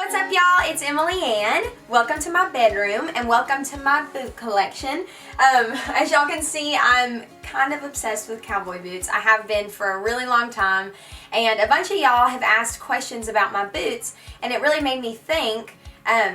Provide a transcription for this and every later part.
What's up, y'all? It's Emily Ann. Welcome to my bedroom and welcome to my boot collection. As y'all can see, I'm kind of obsessed with cowboy boots. I have been for a really long time, and a bunch of y'all have asked questions about my boots, and it really made me think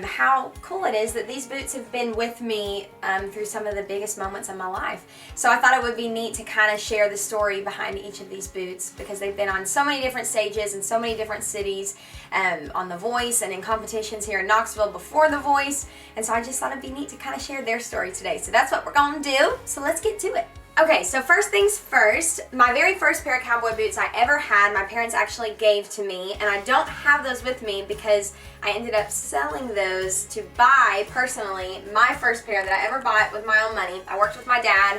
how cool it is that these boots have been with me through some of the biggest moments of my life. So I thought it would be neat to kind of share the story behind each of these boots, because they've been on so many different stages in so many different cities, on The Voice and in competitions here in Knoxville before The Voice. And so I just thought it'd be neat to kind of share their story today. So that's what we're gonna do. So let's get to it. Okay, so first things first, my very first pair of cowboy boots I ever had, my parents actually gave to me, and I don't have those with me because I ended up selling those to buy, personally, my first pair that I ever bought with my own money. I worked with my dad.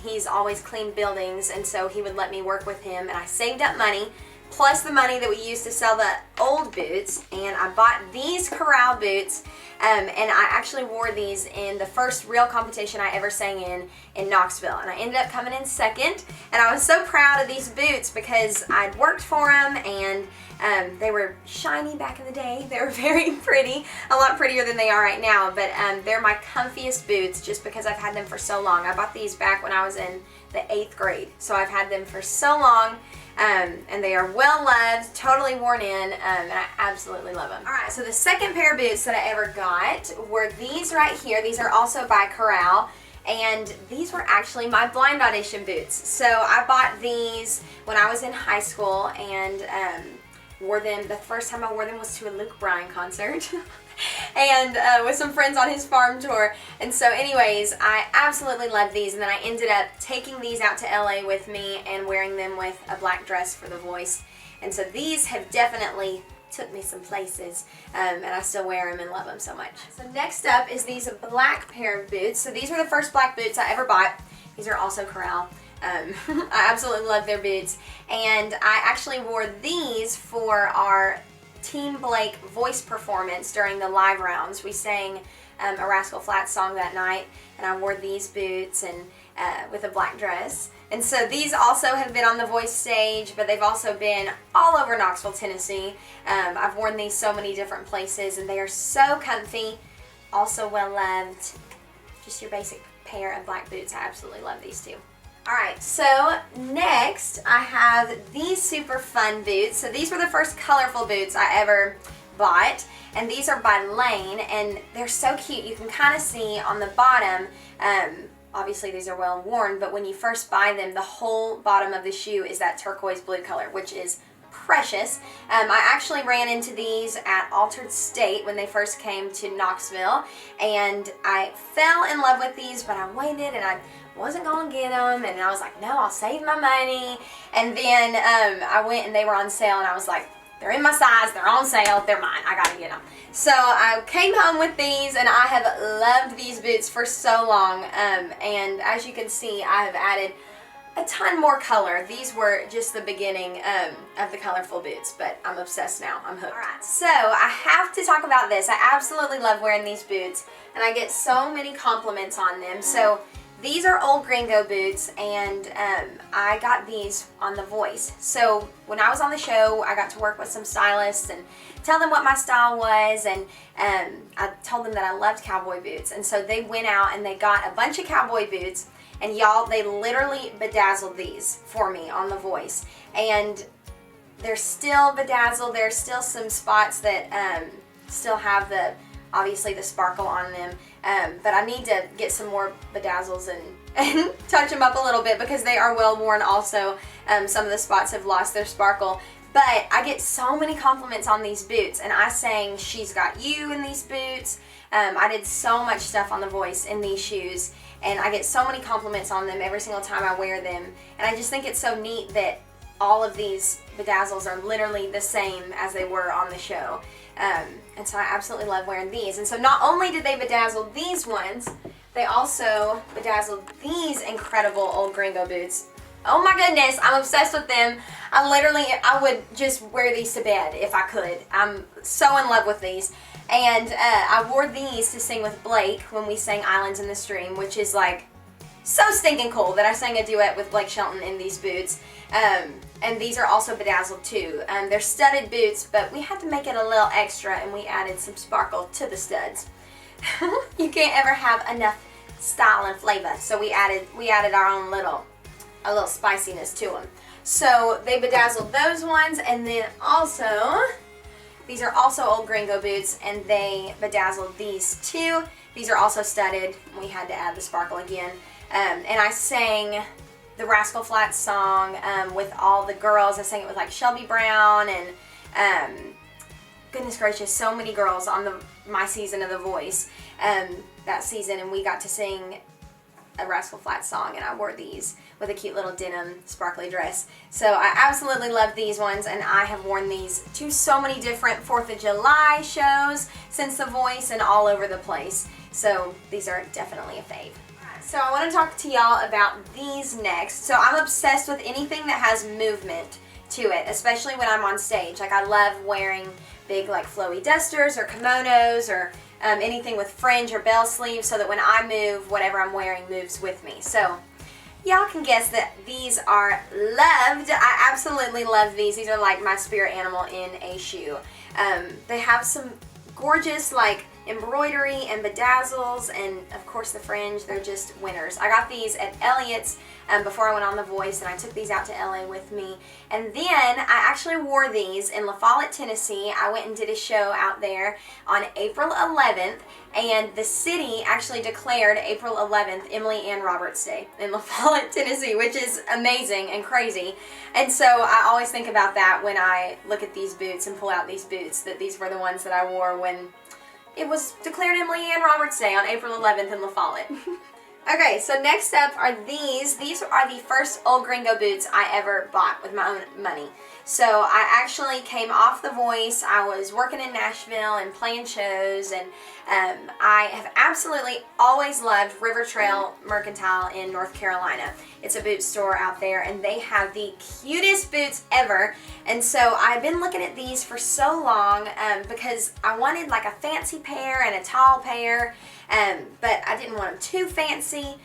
He's always cleaned buildings, and so he would let me work with him, and I saved up money, plus the money that we used to sell the old boots, and I bought these corral boots, and I actually wore these in the first real competition I ever sang in Knoxville, and I ended up coming in second, and I was so proud of these boots because I'd worked for them, and they were shiny back in the day. They were very pretty, a lot prettier than they are right now, but they're my comfiest boots just because I've had them for so long. I bought these back when I was in the 8th grade, so I've had them for so long. And they are well loved, totally worn in, and I absolutely love them. Alright, so the second pair of boots that I ever got were these right here. These are also by Corral, and these were actually my blind audition boots. So I bought these when I was in high school, and wore them, the first time I wore them was to a Luke Bryan concert. And with some friends on his farm tour. And so anyways, I absolutely love these, and then I ended up taking these out to LA with me and wearing them with a black dress for The Voice. And so these have definitely took me some places, and I still wear them and love them so much. So next up is these black pair of boots. So these were the first black boots I ever bought. These are also Corral. I absolutely love their boots, and I actually wore these for our Team Blake voice performance during the live rounds. We sang a Rascal Flatts song that night, and I wore these boots and with a black dress. And so these also have been on the Voice stage, but they've also been all over Knoxville, Tennessee. I've worn these so many different places, and they are so comfy, also well loved. Just your basic pair of black boots. I absolutely love these too. Alright, so next I have these super fun boots. So these were the first colorful boots I ever bought, and these are by Lane, and they're so cute. You can kind of see on the bottom, obviously these are well worn, but when you first buy them, the whole bottom of the shoe is that turquoise blue color, which is precious. I actually ran into these at Altered State when they first came to Knoxville, and I fell in love with these, but I waited and I wasn't gonna get them, and I was like, no, I'll save my money. And then I went and they were on sale, and I was like, they're in my size, they're on sale, they're mine, I gotta get them. So I came home with these, and I have loved these boots for so long, and as you can see, I have added a ton more color. These were just the beginning of the colorful boots, but I'm obsessed now. I'm hooked. Alright, so I have to talk about this. I absolutely love wearing these boots, and I get so many compliments on them. So these are old Gringo Boots, and I got these on The Voice. So when I was on the show, I got to work with some stylists and tell them what my style was, and I told them that I loved cowboy boots. And so they went out and they got a bunch of cowboy boots, and y'all, they literally bedazzled these for me on The Voice. And they're still bedazzled. There's still some spots that still have obviously the sparkle on them, but I need to get some more bedazzles and touch them up a little bit because they are well worn also. Some of the spots have lost their sparkle, but I get so many compliments on these boots, and I sang She's Got You in these boots. I did so much stuff on The Voice in these shoes, and I get so many compliments on them every single time I wear them, and I just think it's so neat that all of these bedazzles are literally the same as they were on the show. And so I absolutely love wearing these. And so not only did they bedazzle these ones, they also bedazzled these incredible old Gringo boots. Oh my goodness, I'm obsessed with them. I would just wear these to bed if I could. I'm so in love with these. And I wore these to sing with Blake when we sang Islands in the Stream, which is like so stinking cool that I sang a duet with Blake Shelton in these boots. And these are also bedazzled too. They're studded boots, but we had to make it a little extra and we added some sparkle to the studs. You can't ever have enough style and flavor, so we added our own a little spiciness to them. So they bedazzled those ones, and then also these are also old Gringo boots, and they bedazzled these too. These are also studded. We had to add the sparkle again, and I sang the Rascal Flatts song with all the girls. I sang it with like Shelby Brown and goodness gracious, so many girls on my season of The Voice that season, and we got to sing a Rascal Flatts song, and I wore these with a cute little denim sparkly dress. So I absolutely love these ones, and I have worn these to so many different 4th of July shows since The Voice and all over the place. So these are definitely a fave. So I want to talk to y'all about these next. So I'm obsessed with anything that has movement to it, especially when I'm on stage. Like I love wearing big like flowy dusters or kimonos or anything with fringe or bell sleeves, so that when I move, whatever I'm wearing moves with me. So y'all can guess that these are loved. I absolutely love these. These are like my spirit animal in a shoe. They have some gorgeous like embroidery and bedazzles, and of course the fringe. They're just winners. I got these at Elliot's before I went on The Voice, and I took these out to LA with me. And then I actually wore these in La Follette, Tennessee. I went and did a show out there on April 11th, and the city actually declared April 11th Emily Ann Roberts Day in La Follette, Tennessee, which is amazing and crazy. And so I always think about that when I look at these boots and pull out these boots, that these were the ones that I wore when it was declared Emily Ann Roberts Day on April 11th in La Follette. Okay, so next up are these. These are the first old Gringo boots I ever bought with my own money. So I actually came off The Voice. I was working in Nashville and playing shows, and I have absolutely always loved River Trail Mercantile in North Carolina. It's a boot store out there, and they have the cutest boots ever. And so I've been looking at these for so long because I wanted like a fancy pair and a tall pair, but I didn't want them too fancy.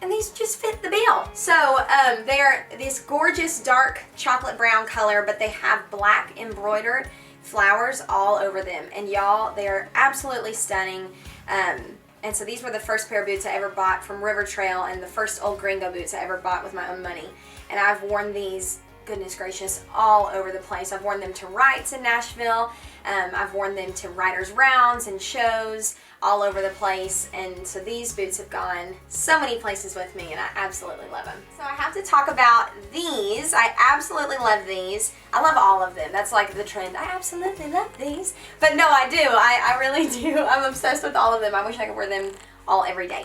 And these just fit the bill. So they're this gorgeous dark chocolate brown color, but they have black embroidered flowers all over them. And y'all, they're absolutely stunning. And so these were the first pair of boots I ever bought from River Trail, and the first old Gringo boots I ever bought with my own money. And I've worn these, goodness gracious, all over the place. I've worn them to rights in Nashville. I've worn them to writers' rounds and shows all over the place, and so these boots have gone so many places with me, and I absolutely love them. So I have to talk about these. I absolutely love these. I love all of them. That's like the trend. I absolutely love these. But no, I do. I really do. I'm obsessed with all of them. I wish I could wear them all every day.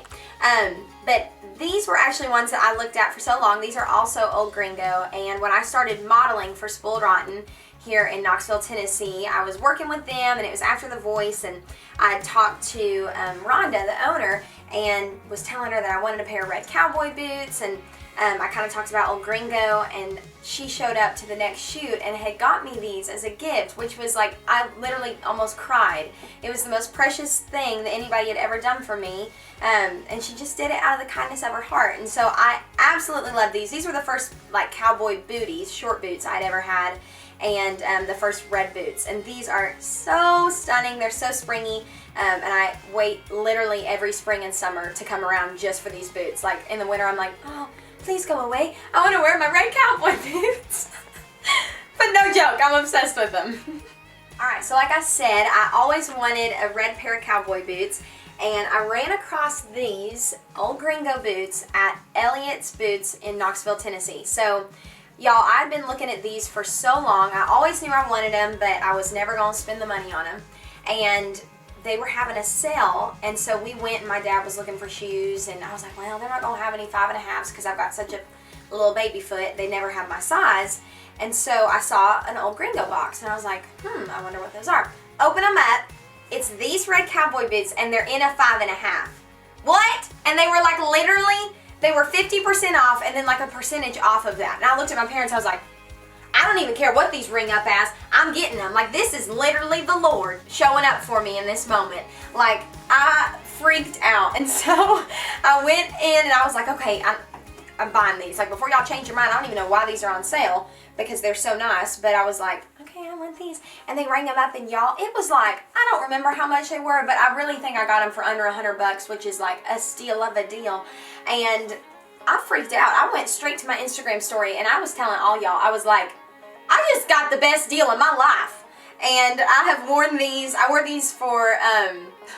But these were actually ones that I looked at for so long. These are also old Gringo, and when I started modeling for Spoiled Rotten here in Knoxville, Tennessee, I was working with them, and it was after The Voice, and I talked to Rhonda, the owner, and was telling her that I wanted a pair of red cowboy boots, and I kind of talked about old Gringo, and she showed up to the next shoot and had got me these as a gift, which was like, I literally almost cried. It was the most precious thing that anybody had ever done for me, and she just did it out of the kindness of her heart. And so I absolutely love these. These were the first like cowboy booties, short boots I'd ever had, and the first red boots. And these are so stunning. They're so springy, and I wait literally every spring and summer to come around just for these boots. Like in the winter, I'm like, oh, please go away. I want to wear my red cowboy boots. But no joke, I'm obsessed with them. Alright, so like I said, I always wanted a red pair of cowboy boots, and I ran across these old Gringo boots at Elliot's Boots in Knoxville, Tennessee. So y'all, I've been looking at these for so long. I always knew I wanted them, but I was never going to spend the money on them. And they were having a sale, and so we went, and my dad was looking for shoes, and I was like, well, they're not going to have any 5.5s because I've got such a little baby foot. They never have my size. And so I saw an old Gringo box, and I was like, I wonder what those are. Open them up. It's these red cowboy boots, and they're in a 5.5. What? And they were like literally, they were 50% off, and then like a percentage off of that. And I looked at my parents, I was like, I don't even care what these ring up as. I'm getting them. Like, this is literally the Lord showing up for me in this moment. Like, I freaked out. And so I went in and I was like, okay, I'm buying these. Like, before y'all change your mind, I don't even know why these are on sale because they're so nice. But I was like, okay, I want these. And they rang them up, and y'all, it was like, I don't remember how much they were, but I really think I got them for under $100, which is like a steal of a deal. And I freaked out. I went straight to my Instagram story, and I was telling all y'all, I was like, I just got the best deal in my life. And I have worn these. I wore these for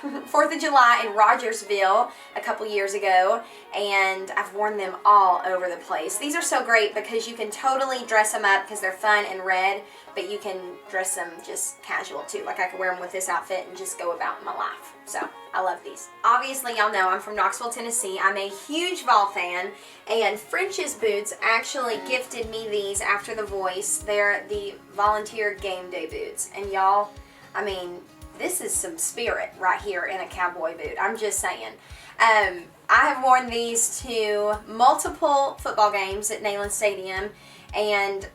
4th of July in Rogersville a couple years ago, and I've worn them all over the place. These are so great because you can totally dress them up because they're fun and red, but you can dress them just casual too. Like, I could wear them with this outfit and just go about my life. So I love these. Obviously, y'all know I'm from Knoxville, Tennessee. I'm a huge Vol fan, and French's Boots actually gifted me these after The Voice. They're the volunteer game day boots, and y'all, I mean, this is some spirit right here in a cowboy boot. I'm just saying. I have worn these to multiple football games at Neyland Stadium, and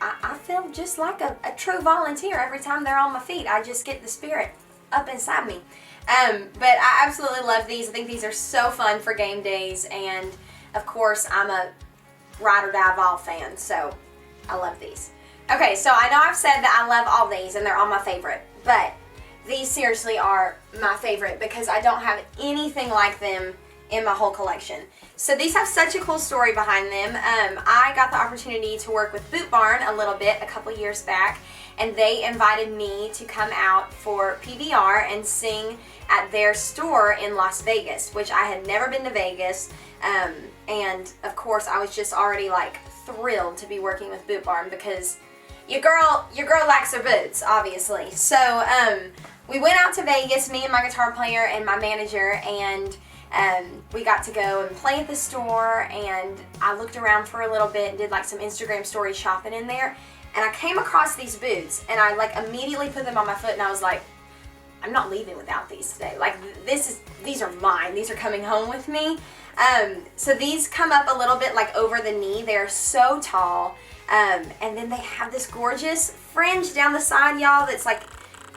I feel just like a true volunteer every time they're on my feet. I just get the spirit up inside me. But I absolutely love these. I think these are so fun for game days, and of course I'm a ride or die Vol fan, so I love these. Okay, so I know I've said that I love all these and they're all my favorite, but these seriously are my favorite because I don't have anything like them in my whole collection. So these have such a cool story behind them. I got the opportunity to work with Boot Barn a little bit a couple years back, and they invited me to come out for PBR and sing at their store in Las Vegas, which I had never been to Vegas, and of course I was just already like thrilled to be working with Boot Barn because your girl likes her boots, obviously. So we went out to Vegas, me and my guitar player and my manager, and we got to go and play at the store, and I looked around for a little bit and did like some Instagram story shopping in there, and I came across these boots, and I like immediately put them on my foot, and I was like, I'm not leaving without these today. Like, these are mine. These are coming home with me. So these come up a little bit like over the knee. They're so tall. And then they have this gorgeous fringe down the side, y'all, that's like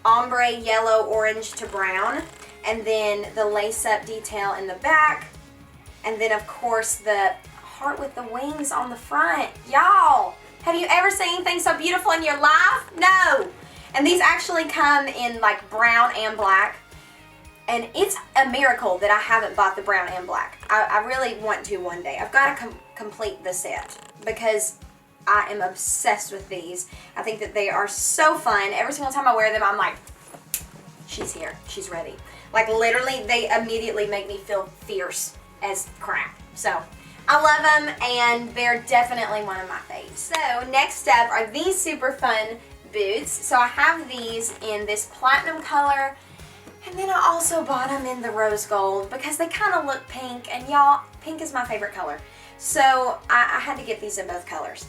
ombre yellow, orange to brown. And then the lace-up detail in the back. And then, of course, the heart with the wings on the front. Y'all, have you ever seen anything so beautiful in your life? No! And these actually come in like brown and black. And it's a miracle that I haven't bought the brown and black. I really want to one day. I've got to complete the set because I am obsessed with these. I think that they are so fun. Every single time I wear them, I'm like, she's here. She's ready. Like, literally, they immediately make me feel fierce as crap. So I love them, and they're definitely one of my faves. So next up are these super fun boots. So I have these in this platinum color, and then I also bought them in the rose gold because they kind of look pink, and y'all, pink is my favorite color. So I had to get these in both colors.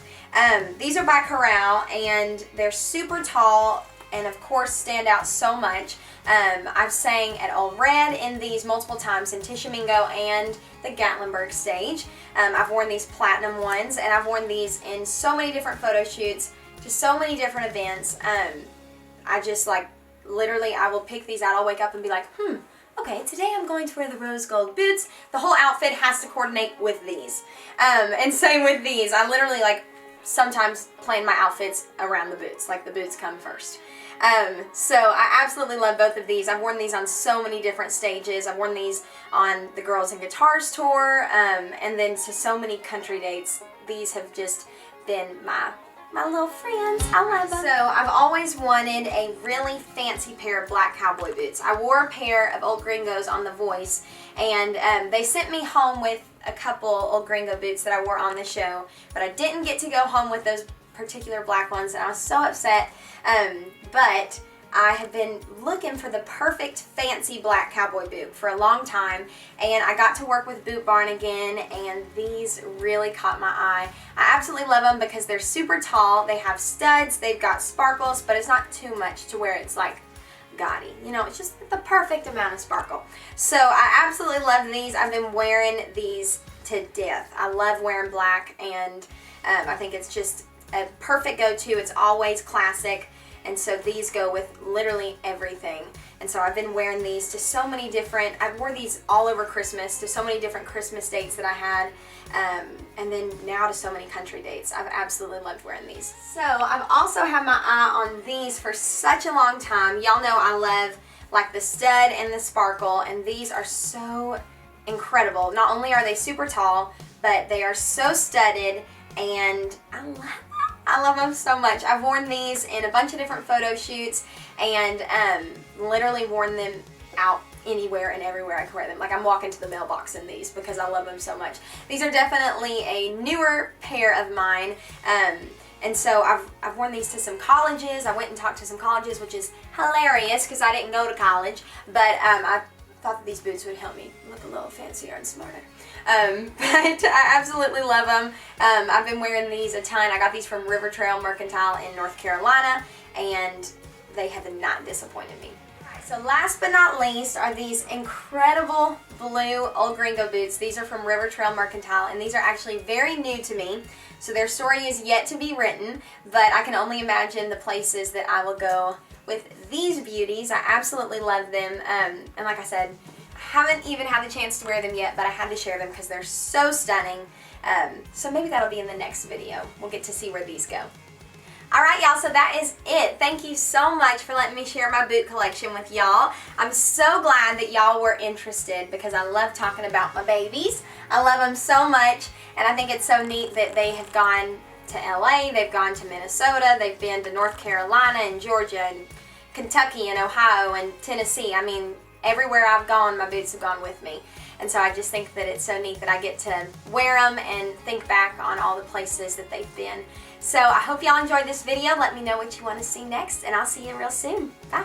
These are by Corral, and they're super tall and of course stand out so much. I've sang at Old Red in these multiple times in Tishomingo and the Gatlinburg stage. I've worn these platinum ones, and I've worn these in so many different photo shoots to so many different events. I just like, literally, I will pick these out. I'll wake up and be like, okay, today I'm going to wear the rose gold boots. The whole outfit has to coordinate with these. And same with these. I literally like sometimes plan my outfits around the boots. Like, the boots come first. So I absolutely love both of these. I've worn these on so many different stages. I've worn these on the Girls and Guitars tour, and then to so many country dates. These have just been my little friends. I love them. So I've always wanted a really fancy pair of black cowboy boots. I wore a pair of old Gringos on The Voice, and they sent me home with a couple old Gringo boots that I wore on the show, but I didn't get to go home with those particular black ones, and I was so upset. But I have been looking for the perfect fancy black cowboy boot for a long time, and I got to work with Boot Barn again, and these really caught my eye. I absolutely love them because they're super tall. They have studs, they've got sparkles, but it's not too much to where it's like gaudy. You know, it's just the perfect amount of sparkle. So I absolutely love these. I've been wearing these to death. I love wearing black, and I think it's just a perfect go-to. It's always classic. And so these go with literally everything. And so I've been wearing these to so many different, I wore these all over Christmas to so many different Christmas dates that I had, and then now to so many country dates. I've absolutely loved wearing these. So I've also had my eye on these for such a long time. Y'all know I love like the stud and the sparkle, and these are so incredible. Not only are they super tall, but they are so studded, and I love them so much. I've worn these in a bunch of different photo shoots, and literally worn them out anywhere and everywhere I can wear them. Like I'm walking to the mailbox in these because I love them so much. These are definitely a newer pair of mine. And so I've worn these to some colleges. I went and talked to some colleges, which is hilarious because I didn't go to college, but I thought that these boots would help me look a little fancier and smarter. But I absolutely love them. I've been wearing these a ton. I got these from River Trail Mercantile in North Carolina, and they have not disappointed me. So last but not least are these incredible blue Old Gringo boots. These are from River Trail Mercantile, and these are actually very new to me. So their story is yet to be written, but I can only imagine the places that I will go with these beauties. I absolutely love them. And like I said, I haven't even had the chance to wear them yet, but I had to share them because they're so stunning. So maybe that'll be in the next video. We'll get to see where these go. Alright y'all, so that is it. Thank you so much for letting me share my boot collection with y'all. I'm so glad that y'all were interested because I love talking about my babies. I love them so much, and I think it's so neat that they have gone to LA, they've gone to Minnesota, they've been to North Carolina and Georgia and Kentucky and Ohio and Tennessee. I mean, everywhere I've gone, my boots have gone with me. And so I just think that it's so neat that I get to wear them and think back on all the places that they've been. So I hope y'all enjoyed this video. Let me know what you want to see next, and I'll see you real soon. Bye.